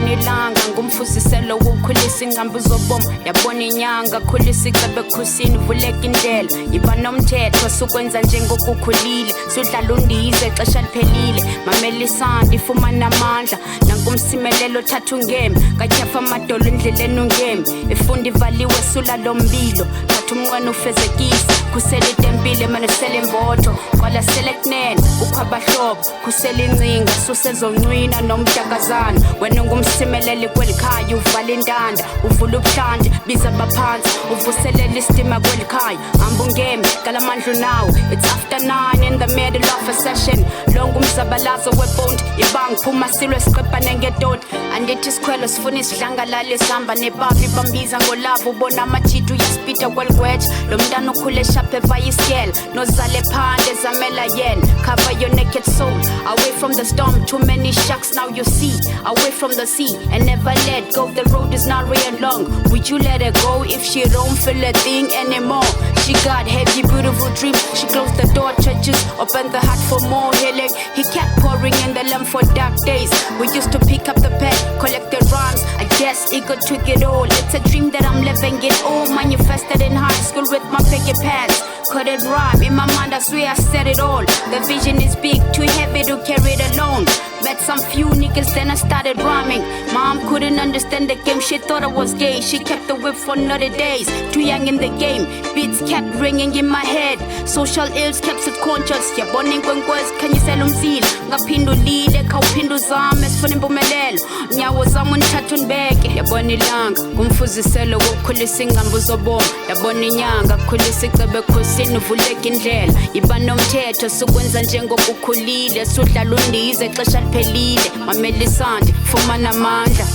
yabona ilanga ngumfuziselo wokukhulisa ingqambo zobomi yabona inyanga khulisa icebe khusini vuleka indlela yiba nomthetho sukwenza njengokukhulile sudlala undize ixesha liphelile mamela isandi ifumana amandla nankumsimelelo thatha ungemi katyhafa amadolo endleleni ungemi ifunda ivaliwe sula lombilo thatha umnqweno ufezekisa khusela itempile manosela imbotho kwala sele kunene ukhwabahlobo khusela incinga susezoncwina nomdakazana wena ungumsimeleli kwelikhaya uvala intanda uvula ubuhlande biza abaphansi uvuselela istima kwelikhaya hamba ungemi kalamandla unawo it's after 9 in the middle of a session longa umzabalazo webond ibanga phuma silwe siqebhane ngetoti andithi sikhwelo sifuna isidlangalala esihamba nebavi bambiza ngolava ubona amajita uyaspita kweligwetshe lo mntana ukhule shaphe evayiskele nozale phande zamela yena cover your naked soul away from the storm too many sharks now you see away from the sea and never let go the road is not real long would you let her go if she don't feel a thing anymore she got heavy beautiful dreams she closed the door churches opened the heart for more healing he kept pouring in the lamp for dark days we used to pick up the pen collect the rhymes I guess ego took it all it's a dream that I'm living it all manifested in high school with my picket pants couldn't rhyme in my mind I swear I said it all the vision is big too heavy to carry it alone met some few niggas then I started rhyming mom couldn't understand the game she thought I was gay she kept the whip for another days too young in the game beats kept ringing in my head social ills kept subconscious yabona inkwenkwezi khanyisela umzila ngaphindulile khawuphinduzame sifuna impumelelo nyawo zami unithatha unibeke yabona ilanga ngumfuziselo wokukhulisa ingqambo zobomi yabona inyanga kukhulisa icebe khosini uvuleka indlela yiba nomthetho sukwenza njengokukhulile sudlala undize ixesha liphelile mamela isandi fumana amandla